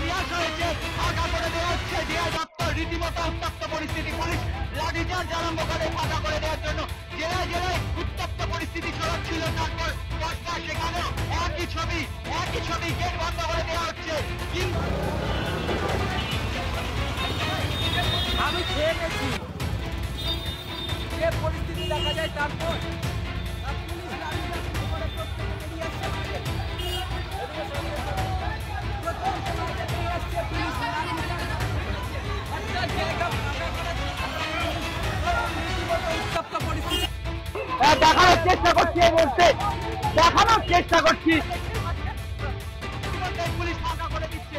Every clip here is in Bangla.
নিরাশ হয়েছে, ফাঁকা করে দেওয়া হচ্ছে ডিআই দপ্তর, রীতিমতো উত্তপ্ত পরিস্থিতি, পুলিশ লাঠিচার্জ আরম্ভ করে ফাঁকা করে দেওয়ার জন্য। জেলায় জেলায় উত্তপ্ত পরিস্থিতি ছড়াচ্ছিল, তারপর দশটা সেখানেও একই ছবি, গেট বন্ধ করে দেওয়া হচ্ছে। কিন্তু আমি খেয়ে গেছি, যে পরিস্থিতি দেখা যায় তারপর পুলিশ লাঠিচার্জ করে প্রত্যেকে বেরিয়ে আসছে বাইরে। একটা জায়গা ফাঁকা করে রীতিমতো উত্তপ্ত পরিস্থিতি দেখানোর চেষ্টা করছি, এই মুহূর্তে দেখানোর চেষ্টা করছি। পুলিশ ফাঁকা করে দিচ্ছে।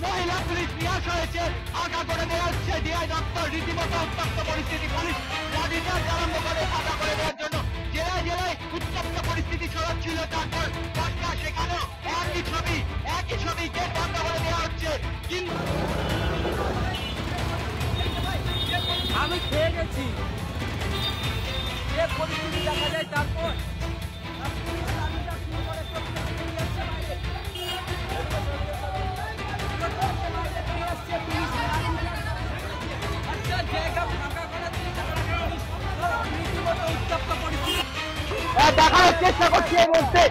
মহিলা পুলিশ নিরাশ হয়েছে, ফাঁকা করে দেওয়া হচ্ছে ডিআই দপ্তর, রীতিমতো উত্তপ্ত পরিস্থিতি, পুলিশ লাঠিচার্জ আরম্ভ করে ফাঁকা করে দেওয়ার জন্য। জেলায় জেলায় উত্তপ্ত পরিস্থিতি ছড়াচ্ছিল, তারপর দশটা সেখানেও একই ছবি, গেট বন্ধ করে দেওয়া হচ্ছে। কিন্তু আমি খেয়ে গেছি, যে পরিস্থিতি দেখা যায় তারপর পুলিশ লাঠিচার্জ করে প্রত্যেকে বেরিয়ে আসছে বাইরে। একটা জায়গা ফাঁকা করে রীতিমতো উত্তপ্ত পরিস্থিতি দেখানোর চেষ্টা করছি, এই মুহূর্তে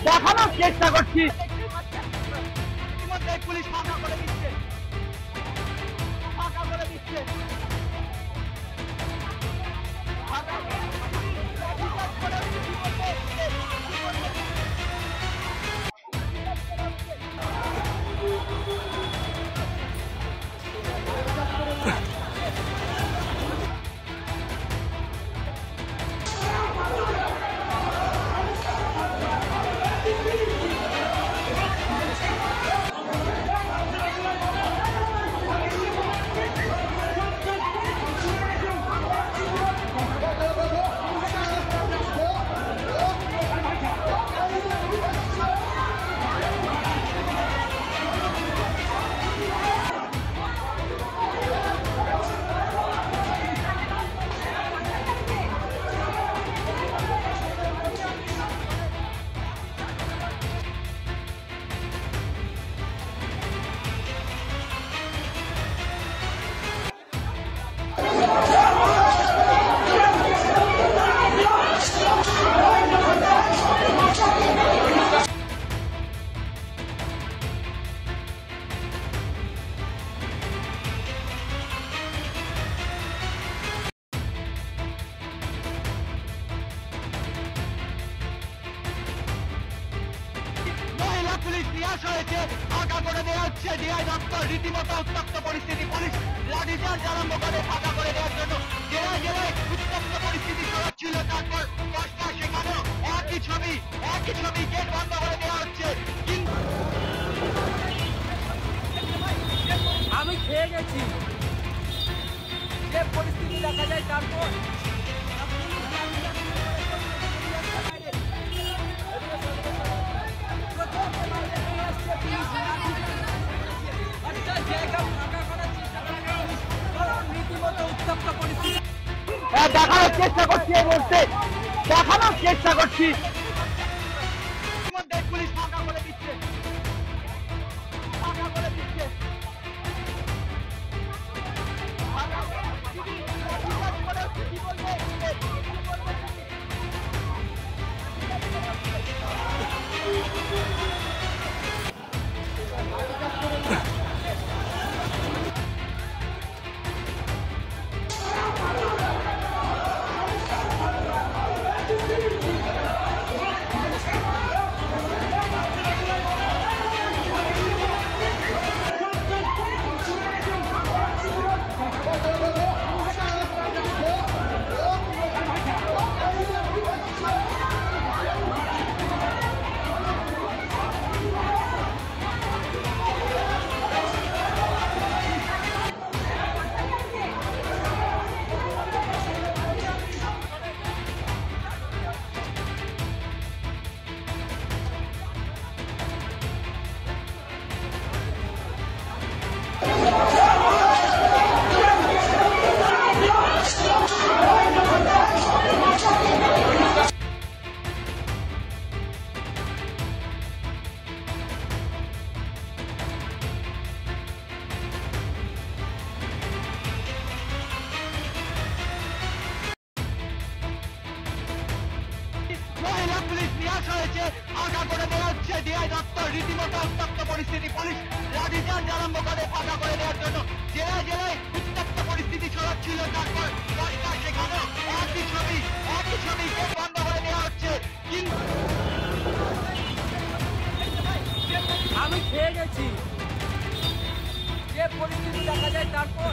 দেখানোর চেষ্টা করছি। ইতিমধ্যে পুলিশ ফাঁকা করে দিচ্ছে। পুলিশ নিরাশ হয়েছে, ফাঁকা করে দেওয়া হচ্ছে ডিআই দপ্তর, রীতিমতো উত্তপ্ত পরিস্থিতি, পুলিশ লাঠিচার্জ আরম্ভ করে ফাঁকা করে দেওয়ার জন্য। জেলায় জেলায় উত্তপ্ত পরিস্থিতি ছড়াচ্ছিল, তারপর দশটা সেখানেও একই ছবি, গেট বন্ধ করে দেওয়া হচ্ছে। কিন্তু আমি খেয়ে গেছি, যে পরিস্থিতি দেখা যায় তারপর পুলিশ লাঠিচার্জ করে প্রত্যেকে বেরিয়ে আসছে বাইরে। একটা জায়গা ফাঁকা করার চেষ্টা করে রীতিমতো দেখানোর চেষ্টা করছি এই মুহূর্তে, দেখানোর চেষ্টা করছি। ইতিমধ্যে পুলিশ ফাঁকা করে দিচ্ছে, ফাঁকা করে দিচ্ছে। কি বলবে? মহিলা পুলিশ নিয়ে আসা হয়েছে, ফাঁকা করে দেওয়া হচ্ছে ডিআই দপ্তর। রীতিমতো উত্তপ্ত পরিস্থিতি, পুলিশ লাঠিচার্জ আরম্ভ করে ফাঁকা করে দেওয়ার জন্য। জেলায় জেলায় উত্তপ্ত পরিস্থিতি ছড়াচ্ছিল। তারপর 10টা সেখানেও একই ছবি, গেট বন্ধ করে দেওয়া হচ্ছে। কিন্তু আমি খেয়ে গেছি, যে পরিস্থিতি দেখা যায় তারপর